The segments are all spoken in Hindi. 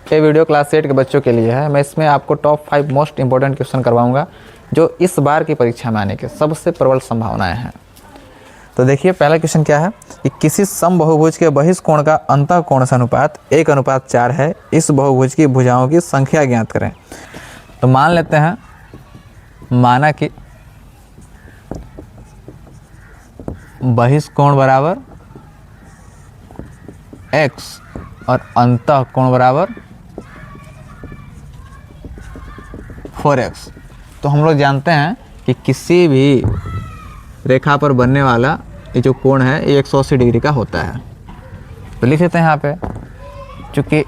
ये वीडियो क्लास 8 के बच्चों के लिए है। मैं इसमें आपको टॉप 5 मोस्ट इंपॉर्टेंट क्वेश्चन करवाऊंगा जो इस बार की परीक्षा में आने के सबसे प्रबल संभावनाएं हैं। तो देखिए पहला क्वेश्चन क्या है कि किसी समबहुभुज के बहिष्कोण का अंतःकोण से अनुपात 1:4 है। इस बहुभुज की भुजाओं की संख्या ज्ञात करें। तो मान लेते हैं, माना कि बहिष्कोण बराबर x और अंतःकोण बराबर 4x। तो हम लोग जानते हैं कि किसी भी रेखा पर बनने वाला ये जो कोण है ये 180 डिग्री का होता है। तो लिख लेते हैं यहाँ पे, चूँकि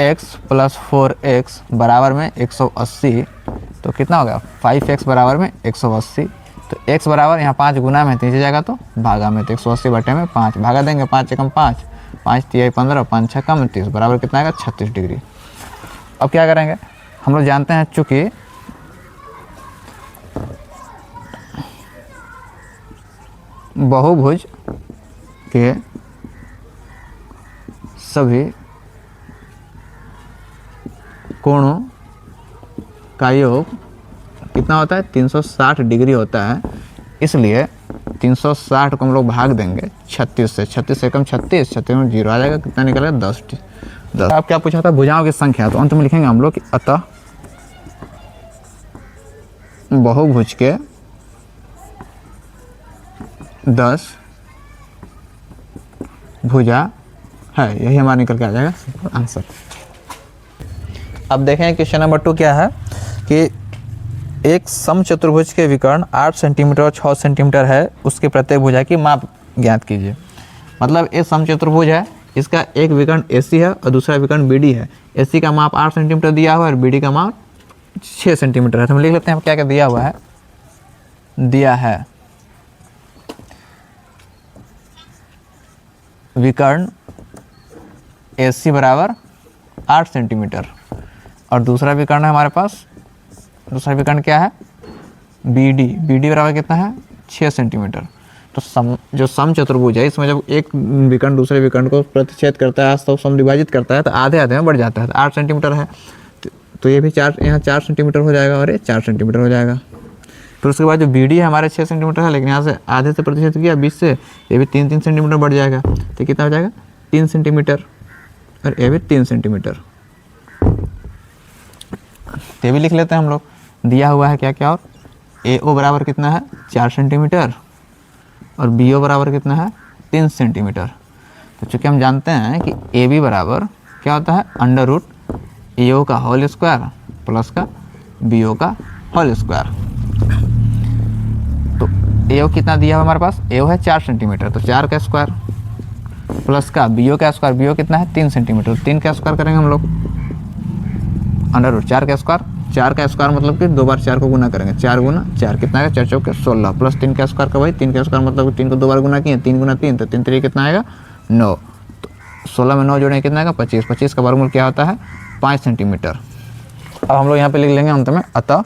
x + 4x बराबर में 180, तो कितना होगा 5x बराबर में 180। तो x बराबर यहाँ 5 गुना में नीचे जाएगा तो भागा में, तो 180 बटे में 5 भागा देंगे, 5 एकम 5, 5 तिहाई 15, 5 छक्का 29 बराबर कितना आएगा 36 डिग्री। अब क्या करेंगे, हम लोग जानते हैं चूँकि बहुभुज के सभी कोणों का योग कितना होता है 360 डिग्री होता है। इसलिए 360 को हम लोग भाग देंगे 36 से, 36 से कम 36, 36 में 0 आ जाएगा, कितना निकलेगा 10। अब क्या पूछा था भुजाओं की संख्या, तो अंत में लिखेंगे हम लोग कि अतः बहुभुज के 10 भुजा है, यही हमारा निकल के आ जाएगा आंसर। अब देखें क्वेश्चन नंबर 2 क्या है कि एक समचतुर्भुज के विकर्ण 8 सेंटीमीटर और 6 सेंटीमीटर है, उसके प्रत्येक भुजा की माप ज्ञात कीजिए। मतलब एक समचतुर्भुज है, इसका एक विकर्ण AC है और दूसरा विकर्ण BD है। AC का माप 8 सेंटीमीटर दिया हुआ है और BD का माप 6 सेंटीमीटर है। तो हम लिख लेते हैं क्या क्या दिया हुआ है। दिया है विकर्ण AC बराबर 8 सेंटीमीटर और दूसरा विकर्ण है हमारे पास, दूसरा विकर्ण क्या है BD बराबर कितना है 6 सेंटीमीटर। तो जो समचतुर्भुज है इसमें जब एक विकर्ण दूसरे विकर्ण को प्रतिच्छेद करता है तो समद्विभाजित करता है तो आधे आधे में बढ़ जाता है। तो 8 सेंटीमीटर है तो ये भी यहाँ 4 सेंटीमीटर हो जाएगा और ये 4 सेंटीमीटर हो जाएगा। फिर उसके बाद जो BD है हमारे 6 सेंटीमीटर है, लेकिन यहाँ से आधे से प्रतिशत किया 20 से, ये भी 3 सेंटीमीटर बढ़ जाएगा। तो कितना हो जाएगा 3 सेंटीमीटर और ये भी 3 सेंटीमीटर। ये भी लिख लेते हैं हम लोग। दिया हुआ है क्या क्या, और AO बराबर कितना है 4 सेंटीमीटर और BO बराबर कितना है 3 सेंटीमीटर। तो चूँकि हम जानते हैं कि AB बराबर क्या होता है √AO का होल स्क्वायर प्लस का BO का होल स्क्वायर। तो AO कितना दिया हुआ हमारे पास, AO है 4 सेंटीमीटर, तो 4 का स्क्वायर प्लस का BO का स्क्वायर, BO कितना है 3 सेंटीमीटर, 3 का स्क्वायर करेंगे हम लोग √4 का स्क्वायर। 4 का स्क्वायर मतलब कि 2 बार 4 को गुना करेंगे, 4 गुना 4 कितना आएगा 4 चौके 16 प्लस 3 का स्क्वायर का वही 3 का स्क्वायर मतलब 3 को 2 बार गुना किए, 3 गुना 3 तो 3 3 कितना आएगा 9। तो 16 में 9 जोड़ेंगे कितना आएगा 25, 25 का वर्गमूल क्या होता है 5 सेंटीमीटर। अब हम लोग यहाँ पे लिख लेंगे अंत में अतः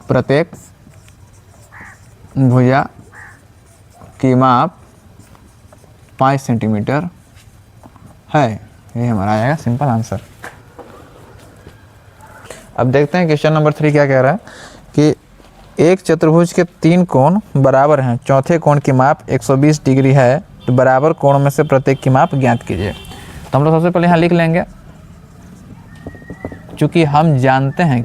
प्रत्येक भुजा की माप 5 सेंटीमीटर है, ये हमारा आएगा सिंपल आंसर। अब देखते हैं क्वेश्चन नंबर 3 क्या कह रहा है कि एक चतुर्भुज के 3 कोण बराबर हैं, चौथे कोण की माप 120 डिग्री है, तो बराबर कोणों में से प्रत्येक की माप ज्ञात कीजिए। तो हम लोग सबसे पहले यहाँ लिख लेंगे, चूँकि हम जानते हैं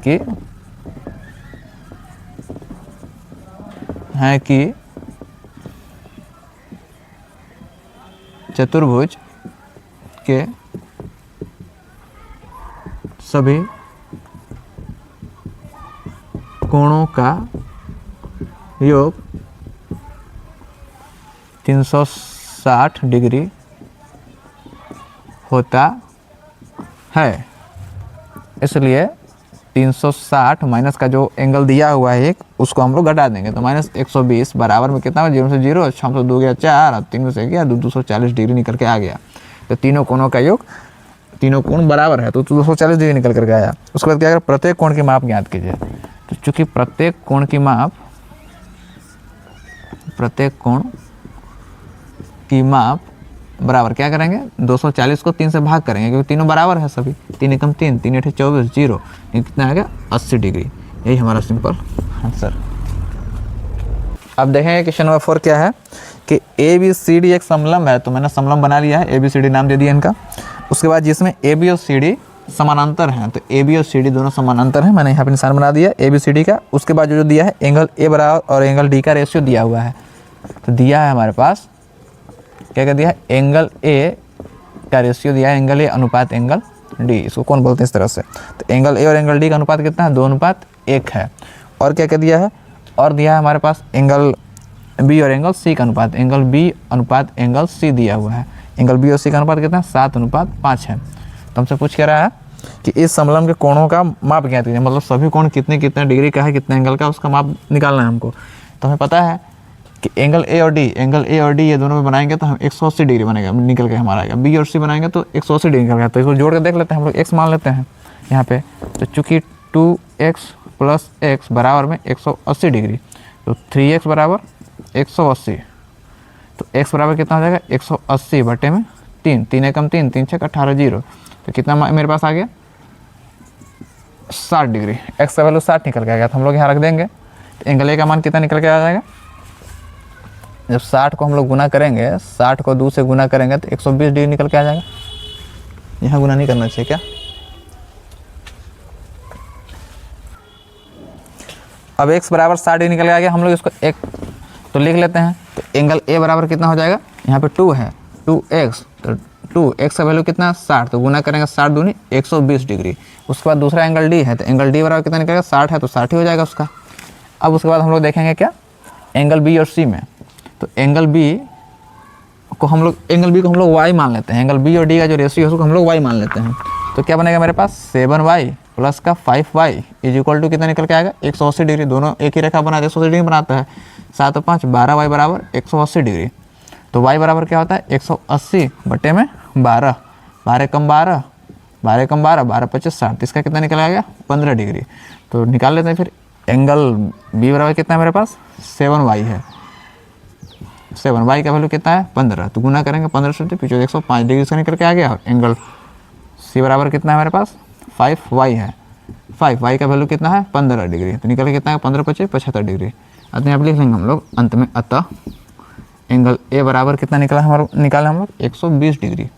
कि चतुर्भुज के सभी कोणों का योग 360 डिग्री होता है। इसलिए 360 माइनस का जो एंगल दिया हुआ है एक, उसको हम लोग घटा देंगे तो -120 बराबर में कितना 0 से 0, 6 से 2 गया 4 और 3 से गया 240 डिग्री निकल के आ गया। तो तीनों कोणों का योग, तीनों कोण बराबर है तो 240 डिग्री निकल करके आया। उसके बाद क्या करें प्रत्येक कोण की माप ज्ञात कीजिए। तो चूँकि प्रत्येक कोण की माप बराबर क्या करेंगे, 240 को 3 से भाग करेंगे क्योंकि तीनों बराबर है सभी, 3 एकम 3, 3 8 24, 0, ये कितना आ गया 80 डिग्री। यही हमारा सिंपल आंसर। अब देखेंगे क्वेश्चन नंबर 4 क्या है कि ए बी सी डी एक समलंब है, तो मैंने समलंब बना लिया है, ए बी सी डी नाम दे दिया इनका। उसके बाद जिसमें ए बी और सी डी समानांतर हैं, तो ए बी और सी डी दोनों समानांतर हैं, मैंने यहाँ पे निशान बना दिया ए बी सी डी का। उसके बाद जो दिया है एंगल ए बराबर और एंगल डी का रेशियो दिया हुआ है, तो दिया है हमारे पास क्या क्या दिया है, एंगल ए का रेशियो दिया है, एंगल ए अनुपात एंगल डी, इसको कौन बोलते हैं इस तरह से। तो एंगल ए और एंगल डी का अनुपात कितना है, 2:1 है। और क्या क्या दिया है, और दिया है हमारे पास एंगल बी और एंगल सी का अनुपात, एंगल बी अनुपात एंगल सी दिया हुआ है। एंगल बी और सी का अनुपात कितना है, 7:5 है। तो हमसे पूछ क्या रहा है कि इस समलंब के कोणों का माप ज्ञात कीजिए, मतलब सभी कोण कितने कितने डिग्री का है, कितने एंगल का, उसका माप निकालना है हमको। तो हमें पता है कि एंगल ए और डी ये दोनों में बनाएंगे तो हम 180 डिग्री बनेगा, निकल के हमारा आएगा। बी और सी बनाएंगे तो 180 डिग्री निकल गया, तो इसको जोड़ के देख लेते हैं हम लोग, एक्स मान लेते हैं यहाँ पे। तो चूँकि 2x + x बराबर में 180 डिग्री, तो 3x बराबर 180, तो x बराबर कितना हो जाएगा 180 बटे में 3, 3 एकम 3, 3 छक 18, 0, तो कितना मेरे पास आ गया 60 डिग्री। x का वैल्यू 60 निकल के आ गया, तो हम लोग यहाँ रख देंगे। तो एंगल ए का मान कितना निकल के आ जाएगा, जब 60 को हम लोग गुना करेंगे, 60 को 2 से गुना करेंगे तो 120 डिग्री निकल के आ जाएगा। यहाँ गुना नहीं करना चाहिए क्या। अब x बराबर 60 डिग्री निकल के आ गया, हम लोग इसको एक तो लिख लेते हैं। तो एंगल ए बराबर कितना हो जाएगा, यहाँ पे 2 है, 2x, तो 2x का वैल्यू कितना 60, तो गुना करेंगे 60 दूनी 120 डिग्री। उसके बाद दूसरा एंगल डी है, तो एंगल डी बराबर कितना निकलेगा 60 है, तो 60 ही हो जाएगा उसका। अब उसके बाद हम लोग देखेंगे क्या, एंगल बी और सी में। तो एंगल बी को हम लोग y मान लेते हैं, एंगल बी और डी का जो रेशियो है उसको हम लोग y मान लेते हैं। तो क्या बनेगा मेरे पास 7y प्लस का 5y इज इक्वल टू कितना निकल के आएगा 180 डिग्री। दोनों एक ही रेखा बनाते हैं, 180 डिग्री बनाता है। 7 और 5 12y बराबर 180 डिग्री। तो y बराबर क्या होता है 180 बटे में 12, 12 कम 12, 12 कम 12, 12 25 60, इसका कितना निकल आएगा 15 डिग्री। तो निकाल लेते हैं फिर। एंगल बी बराबर कितना है मेरे पास 7y है, 7y का वैल्यू कितना है 15, तो गुना करेंगे 15 से, पीछे 105 डिग्री से निकल के आ गया। एंगल सी बराबर कितना है मेरे पास 5y है, 5y का वैल्यू कितना है 15 डिग्री, तो निकल के कितना है 15 25 75 डिग्री। अतः यहाँ लिख लेंगे हम लोग अंत में, अतः एंगल ए बराबर कितना निकला हम लोग 120 डिग्री।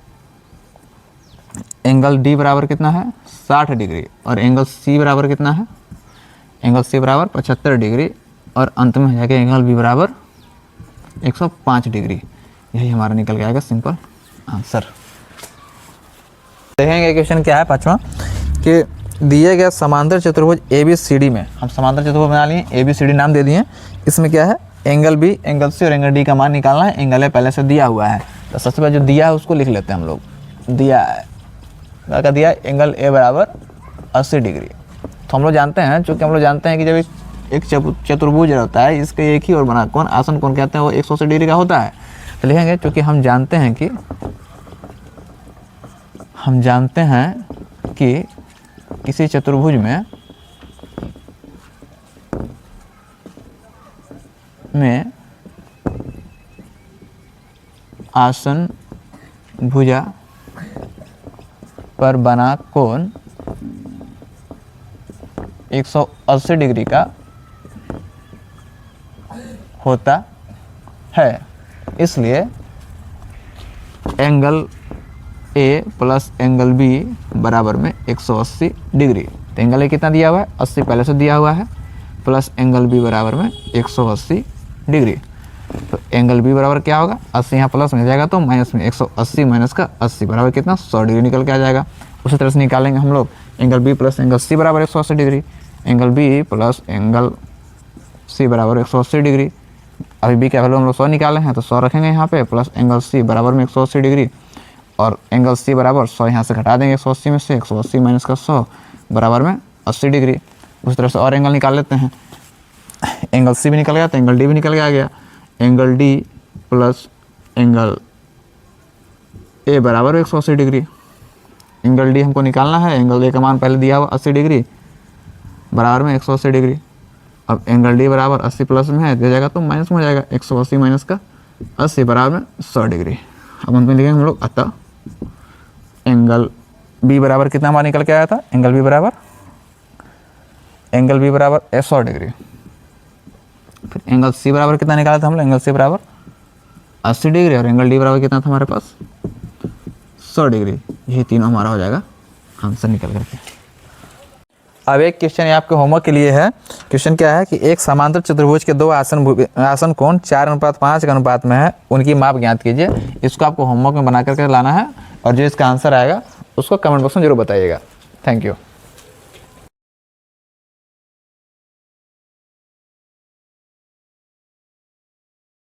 एंगल डी बराबर कितना है 60 डिग्री, और एंगल सी बराबर कितना है, एंगल सी बराबर 75 डिग्री, और अंत में हो जाएगा एंगल बी बराबर 105 डिग्री। यही हमारा निकल के आएगा सिंपल आंसर। देखेंगे क्वेश्चन क्या है 5वां, कि दिए गए समांतर चतुर्भुज ए बी सी डी में, हम समांतर चतुर्भुज बना लिए, ए बी सी डी नाम दे दिए। इसमें क्या है एंगल बी, एंगल सी और एंगल डी का मान निकालना है। एंगल ए पहले से दिया हुआ है, तो सबसे पहले जो दिया है उसको लिख लेते हैं हम लोग। दिया है क्या दिया है, एंगल ए बराबर 80 डिग्री। तो हम लोग जानते हैं, चूँकि हम लोग जानते हैं कि जब एक चतुर्भुज रहता है, इसके एक ही और बना कौन आसन कौन कहते हैं, वो 180 डिग्री का होता है। तो लिखेंगे चूँकि हम जानते हैं कि किसी चतुर्भुज में आसन भुजा पर बना कोण 180 डिग्री का होता है, इसलिए angle a plus angle b बराबर में 180 डिग्री। तो एंगल ए कितना दिया हुआ है 80 पहले से दिया हुआ है, प्लस एंगल बी बराबर में 180 डिग्री। तो एंगल बी बराबर क्या होगा 80, यहाँ प्लस में जाएगा तो माइनस में 180 माइनस का 80 बराबर कितना 100 डिग्री निकल के आ जाएगा। उसी तरह से निकालेंगे हम लोग angle b plus angle c बराबर 180 degree, angle b plus angle c बराबर 180 डिग्री। अभी बी का वैल्यू हम लोग 100 निकाले हैं, तो 100 रखेंगे यहाँ पे, प्लस एंगल सी बराबर में 180 डिग्री, और एंगल सी बराबर 100 यहाँ से घटा देंगे 180 में से, 180 माइनस का 100 बराबर में 80 डिग्री। उस तरह से और एंगल निकाल लेते हैं। एंगल सी भी निकल गया, तो एंगल डी भी निकल के आ गया। Angle D plus angle A बराबर 180 डिग्री। एंगल डी हमको निकालना है, एंगल ए का मान पहले दिया हुआ 80 डिग्री बराबर में 180 डिग्री। अब एंगल डी बराबर 80 प्लस में है, दिया जाएगा तो माइनस में हो जाएगा, 180 माइनस का 80 बराबर में 100 डिग्री। अब अंत में लिखेंगे हम लोग अतः एंगल बी बराबर कितना हमारा निकल के आया था, एंगल बी बराबर 100 डिग्री। फिर एंगल सी बराबर कितना निकाला था हम लोग, एंगल सी बराबर 80 डिग्री, और एंगल डी बराबर कितना था हमारे पास 100 डिग्री। ये तीनों हमारा हो जाएगा आंसर निकल करके। अब एक क्वेश्चन ये आपके होमवर्क के लिए है। क्वेश्चन क्या है कि एक समांतर चतुर्भुज के दो आसन कोण 4:5 के अनुपात में है, उनकी माप ज्ञात कीजिए। इसको आपको होमवर्क में बना करके लाना है, और जो इसका आंसर आएगा उसको कमेंट बॉक्स में जरूर बताइएगा। Thank you.